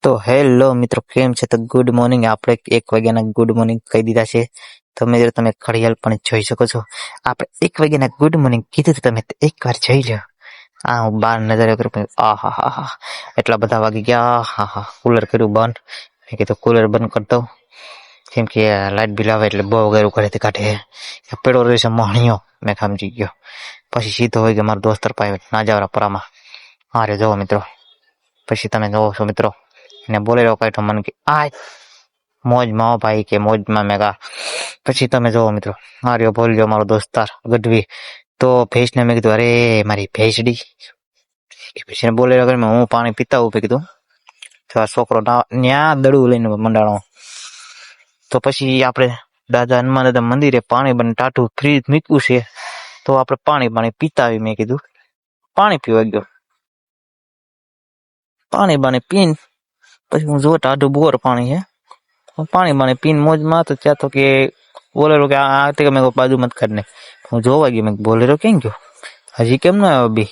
તો હેલો મિત્રો, કેમ છે? તો ગુડ મોર્નિંગ. આપણે 1 વાગ્યાના ગુડ મોર્નિંગ કહી દીધા છે. તમે ઘડિયાળ પણ જોઈ શકો છો. આપણે 1 વાગ્યાના ગુડ મોર્નિંગ કીધું તો તમે એકવાર જોઈ લો. હું બહાર નજર કરું, આહા, એટલા બધા વાગી ગયા. હા, કુલર કર્યું બંધ. મેં કીધું કુલર બંધ કરતો, કેમ કે લાઇટ બિલ આવે એટલે બહુ ઘરે ઘરેથી કાઢે. પેડો રહેશે મણિયો, મેં સમજી ગયો. પછી સીધો હોય કે મારા દોસ્તર પાસે ના જવાના પરામાં. રે જોવો મિત્રો, પછી તમે જોવો છો મિત્રો, એને બોલેલો કાઢો મને કે આ મોજમાં ભાઈ, કે મોજમાં મેગા. પછી તમે જોવો મિત્રો, માર્યો બોલ્યો મારો દોસ્તાર ગઢવી. તો ભેંસને મેં કીધું, અરે મારી ભેંસડી. પછી બોલેલો હું પાણી પીતા ઉભી કીધું તો આ છોકરો ન્યા દડું લઈને મંડાણો. તો પછી આપણે દાદા હનુમાન દાદા મંદિરે પાણી બને ટાટું ફ્રીજ મૂક્યું છે, તો આપણે પાણી પીતા આવી. મેં કીધું પાણી પીવા ગયો. પાણી પીને પછી હું જો ટાઢું બોર પાણી છે, પાણી પીને મોજમાં. તો ત્યાં તો કે બોલેરો કે આ મેં બાજુ મત કાઢ નહીં. હું જોવા ગયો, મેં બોલેરો કેમ ગયો, હજી કેમ ના આવ્યો બી?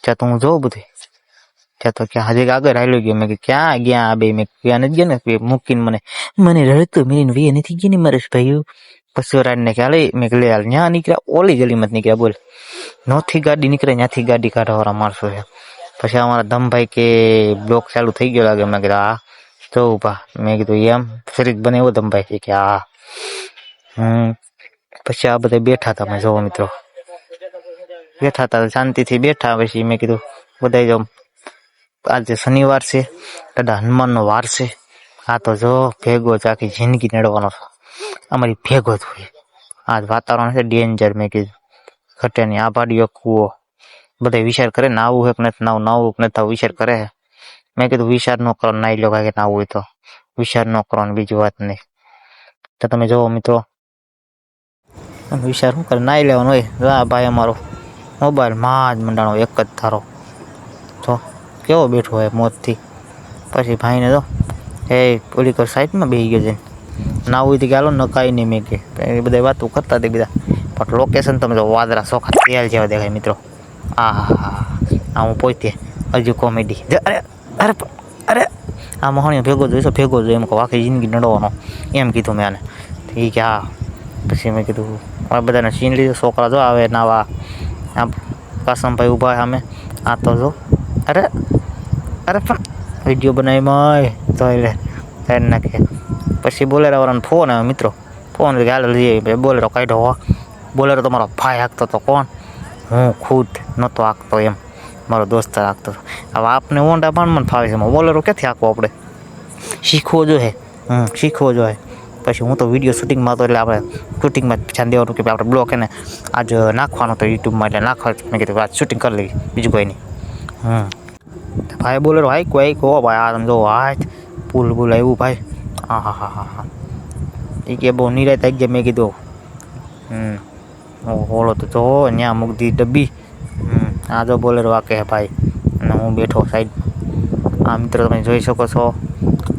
ત્યાં તો હું જોઉં બધું, ત્યાં તો ક્યાં હજી આગળ હાલ્યો ગયો. મેં ક્યાં ગયા આ બે? મેં ક્યાં નથી ગયા ને મૂકીને મને રડતો મેરીને વે નથી ગઈ ને મારે ભાઈઓ. પછી રાડને ખ્યાલ મેં લે હાલ ત્યાં નીકળ્યા, ઓલી ગલીમાં નીકળ્યા. બોલ, નોથી ગાડી નીકળે, ત્યાંથી ગાડી કાઢવાવાળા માણસો છે. પછી અમારા ધમભાઈ કે બ્લોક ચાલુ થઈ ગયો લાગે. મેં કીધું હા તો ઉભા. મેં કીધું એમ શરીર બને એવો ધમભાઈ કે હા. પછી આ બધા બેઠા હતા. મેં જોવો મિત્રો બેઠા હતા, શાંતિથી બેઠા. પછી મેં કીધું બધા જો આજે શનિવાર છે, દાદા હનુમાનનો વાર છે. આ તો જો ભેગો જ આખી જિંદગી નડવાનો છે, અમારી ભેગો જ હોય. આજ વાતાવરણ છે ડેન્જર. મેં કીધું ઘટે નહીં. આ ભાડીઓ કૂવો બધા વિચાર કરે ને આવું હોય કે નથી નાવું, નાવું નથી આવું વિચાર કરે. મેં કીધું વિચાર ન કરો, નાઈ લો કાંઈ નાવું હોય તો વિચાર ન કરો ને બીજી વાત નહીં. તો તમે જોવો મિત્રો, વિચાર શું કરે, નાઈ લેવાનું હોય. ભાઈ અમારો મોબાઈલમાં જ મંડાણો એક જ ધારો. તો કેવો બેઠો હોય મોજથી. પછી ભાઈને તો ઓલી કર સાઈડમાં બેસી ગયો છે. ના હોય તો કે હાલો નકાઈ નહીં. મેં કે એ બધા વાતો કરતા હતા બધા. પણ લોકેશન તમે જો વાદળા ચોખા તેલ જેવા દેખાય મિત્રો. હા હું પોતે હજુ કોમેડી. અરે અરે આ મહાણીઓ ભેગો જોઈશો, ભેગો જોઈએ એમ કહો, આખી જિંદગી નડવાનો એમ કીધું મેં આને. એ કે હા. પછી મેં કીધું હવે બધાને સીન લીધો. છોકરા જો આવે નાવા, આમ કાસમભાઈ ઊભા સામે. આ તો જો અરે પણ વિડીયો બનાવીમાં જોઈ લે સાઈડ નાખે. પછી બોલેરાવાળાનો ફોન આવે મિત્રો. ફોન હાલ લઈએ બોલેરો કાઢ્યો. બોલેરો તમારો ભાઈ હાંકતો હતો. કોણ? હું ખુદ નહોતો હાંકતો, એમ મારો દોસ્તાર હાંકતો. હવે આપને ઓંડા પણ ફાવે છે, બોલેરો ક્યાંથી હાંકવો? આપણે શીખવો જોઈએ. શીખવો જોઈએ. પછી હું તો વિડીયો શૂટિંગમાં હતો એટલે આપણે શૂટિંગમાં ધ્યાન દેવાનું કે આપણે બ્લોક એને આજ નાખવાનો તો યુટ્યુબમાં, એટલે નાખવા. મેં કીધું આજ શૂટિંગ કરી લઈએ, બીજું કોઈ નહીં. ભાઈ બોલેરો હાઈકો ભાઈ. આ તમે જો હાથ પુલ આવ્યું ભાઈ. હા એ કે બહુ નિરાત આવી ગયા. મેં કીધું હોળો તો જો ત્યાં મૂકી દીધી ડબ્બી. આ જો બોલેરો વાકે હે ભાઈ, અને હું બેઠો સાઈડ. આ મિત્રો તમે જોઈ શકો છો,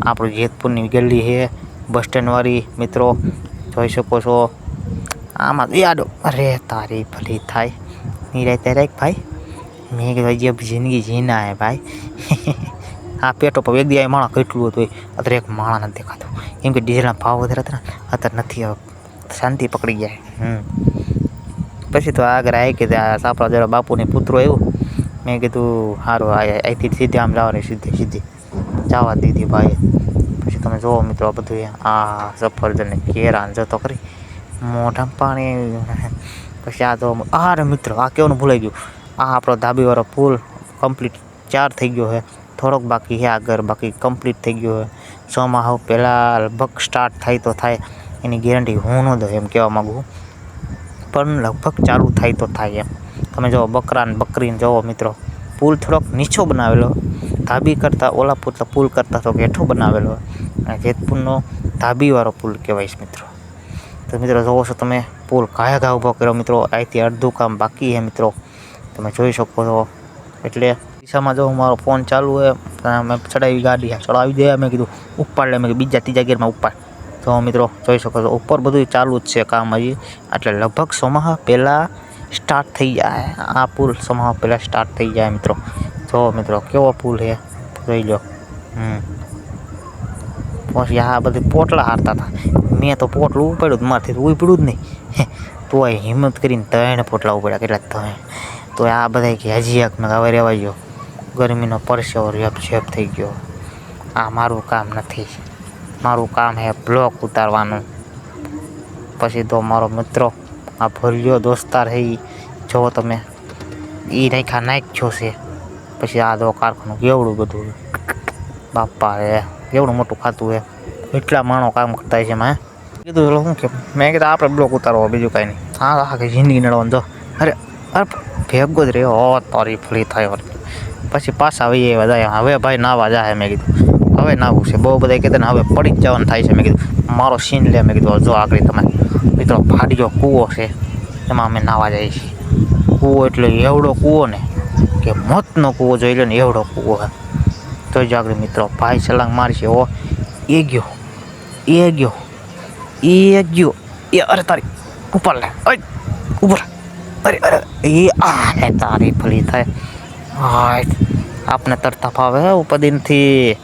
આપણું જેતપુરની ગલી છે બસ સ્ટેન્ડવાળી. મિત્રો જોઈ શકો છો. આમાં યાદો અરે તારી ભલી થાય નિરાતે રાખ ભાઈ. મેં કીધું જે જિંદગી જીના હે ભાઈ. આ પેટો પર એક દી માણસ કેટલું હતું, અત્યારે એક માણસ નથી દેખાતો. કેમ કે ડીઝલના ભાવ વધારે હતા ને, અત્યારે નથી. શાંતિ પકડી ગયા. પછી તો આગળ આવી કે સાપડા જરા બાપુની પુત્રો આવ્યું. મેં કીધું સારું, અહીંથી સીધે આમ જવાની, સીધી જવા દીધી ભાઈ. પછી તમે જુઓ મિત્રો આ બધું, આ સફરજન કેરા જતો કરી મોઢામાં પાણી. પછી આ તો રે મિત્રો, આ કેવાનું ભૂલાઈ ગયું. આ આપણો ધાબીવાળો પુલ કમ્પ્લીટ 4 થઈ ગયો છે. થોડોક બાકી છે આગળ, બાકી કમ્પ્લીટ થઈ ગયો છે. ચોમાસું પહેલાં લગભગ સ્ટાર્ટ થાય તો થાય, એની ગેરંટી હું ન દઉં એમ કહેવા માગું, પણ લગભગ ચાલુ થાય તો થાય એમ. તમે જો બકરા ને બકરીને જોવો મિત્રો. પુલ થોડોક નીચો બનાવેલો, ધાબી કરતાં ઓલા પુલ કરતાં તો ઘેઠો બનાવેલો. અને જેતપુરનો ધાબીવાળો પુલ કહેવાય છે મિત્રો. તો મિત્રો જોવો છો તમે, પુલ ઘા ઊભો કર્યો મિત્રો. અહીંથી અડધું કામ બાકી છે મિત્રો, તમે જોઈ શકો છો. એટલે દિશામાં જો મારો ફોન ચાલુ હોય, મેં ચડાવી ગાડી ચડાવી દે. મેં કીધું ઉપાડ લે. મેં કીધું બીજા ત્રીજા ગેરમાં ઉપાડ. તો મિત્રો જોઈ શકો છો, ઉપર બધું ચાલુ જ છે કામ હજી. એટલે લગભગ ચોમાસા પહેલાં સ્ટાર્ટ થઈ જાય. આ પુલ ચોમાસા પહેલાં સ્ટાર્ટ થઈ જાય મિત્રો. જો મિત્રો કેવો પુલ છે જોઈ લો. પછી આ બધી પોટલા હારતા હતા. મેં તો પોટલું ઉપાડ્યું જ મારથી ઉપડ્યું જ નહીં. તોય હિંમત કરીને 3 પોટલા ઉપાડ્યા. કેટલા 3? તો આ બધા કે હજી એક મેં હવે રહેવા ગયો. ગરમીનો પરસેવો રેપ થઈ ગયો. આ મારું કામ નથી. મારું કામ હે બ્લોક ઉતારવાનું. પછી તો મારો મિત્રો આ ભર્યો દોસ્તાર હે જો તમે એ નાખ્યો છે. પછી આ દો કારખાનું કેવડું બધું બાપા રે કેવડું મોટું ખાતું હે. એટલા માણો કામ કરતા છે એમાં. કીધું ચલો શું કે મેં કીધું આપણે બ્લોક ઉતારવા બીજું કાંઈ નહીં. હા કે જિંદગી નડવાનું જો અરે ભેગો જ રહ્યો હો તારી ફ્રી થાય. પછી પાછા આવીએ બધા હવે ભાઈ નાવા જાય. મેં કીધું હવે નાવું છે. બહુ બધા કહેતા ને હવે પડી જ જવાનું થાય છે. મેં કીધું મારો સીન લે. મેં કીધું જો આગળ તમે મિત્રો ફાડીયો કૂવો છે એમાં અમે નાવા જઈએ છીએ. કૂવો એટલે એવડો કૂવો ને કે મોતનો કૂવો જોઈ લે ને એવડો કૂવો હે. તો જ આગળ મિત્રો ભાઈ છલાંગ મારશે. ઓ એ ગયો એ અરે તારી ઉપર લે ઉપર અરે એ આ લે તારી ફલી થાય. હા આપણે તરતા ફાવે ઉપાધિથી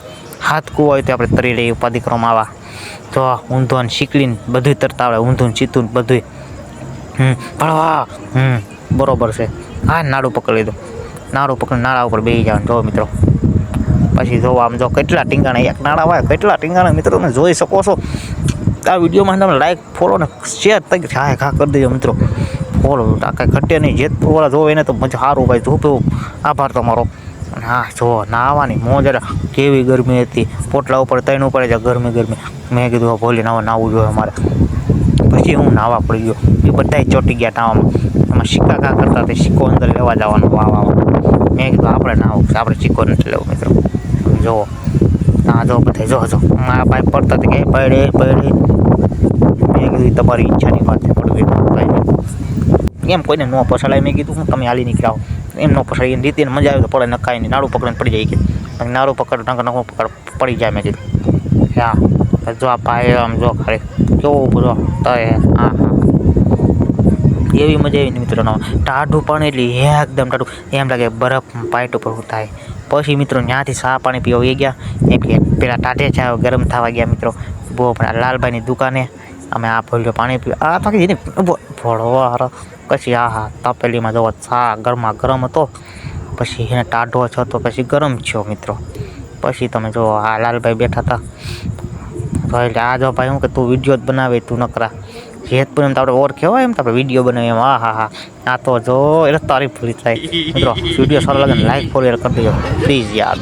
હાથ કૂવો હોય તો આપણે તરી લઈએ. ઉપાધિ કરવામાં આવા તો ઊંધો ને શીકલીને બધું તરતા આવડે. ઊંધું ચીતું બધું ભણવા બરોબર છે. હા નાડું પકડી લીધું. નાડું પકડી નાળા ઉપર બેસી જવાનું. જો મિત્રો પછી જો આમ જો કેટલા ટીંગાણા એક નાળા હોય કેટલા ટીંગાણા મિત્રો તમે જોઈ શકો છો. આ વિડીયોમાં તમે લાઈક ફોલો ને શેર તક ઘા કરી દેજો મિત્રો. ફોલો આ કાંઈ ઘટે નહીં. જેતપુરવાળા જોવે એને તો મજા સારું ભાઈ. જો આભાર તમારો. હા જો નાવાની મોજ કેવી ગરમી હતી. પોટલા ઉપર 3 ઉપર છે ગરમી. મેં કીધું ભોલી નાવું જોઈએ અમારે. પછી હું નાવા પડી ગયો. એ બધા ચોંટી ગયા નાવામાં. એમાં સિક્કા કા કરતા તે સિક્કો અંદર લેવા જવાનો વાવા. મેં કીધું આપણે નાવું આપણે સિક્કો નથી લેવો મિત્રો. જુઓ હા જો બધા જો મારા ભાઈ પડતા કે પડે. મેં કીધું તમારી ઈચ્છાની વાત છે પડવી એમ કોઈને ન પછાડાય. મેં કીધું તમે હાલી નીકળાવો એમ ન પછાડી એની રીતે મજા આવે તો પડે નખાય નહીં. નાડું પકડીને પડી જાય કે નાડું પકડ પડી જાય. મેં કીધું હા જો આ ભાઈ આમ જો ખાલી કેવું બધો હા એવી મજા આવી મિત્રો. ટાઢું પાણી એટલે એકદમ ટાઢું એમ લાગે બરફ પાઇટ ઉપર થાય. પછી મિત્રો ત્યાંથી ચા પાણી પીવા વહી ગયા. એમ કે પેલા ટાઢે ચા ગરમ થવા ગયા મિત્રો. બહુ લાલભાઈની દુકાને અમે આ ભોલ્યો પાણી પીવા આ થાકી જઈને ભોળવા. પછી હા તપેલીમાં જવો ચા ગરમા ગરમ હતો. પછી એને ટાઢો છો તો પછી ગરમ થયો મિત્રો. પછી તમે જો આ લાલભાઈ બેઠા હતા. એટલે આ જો ભાઈ હું કે તું વિડીયો જ બનાવે તું નકરા જેતપુર એમ તો આપણે ઓર કહેવાય એમ તો આપણે વિડીયો બનાવીએ એમ. હા આ તો જો એટલે તારી ભૂલી થાય મિત્રો. વિડીયો સારો લાગે ને લાઈક ફોલો કરી દેજો પ્લીઝ યાર.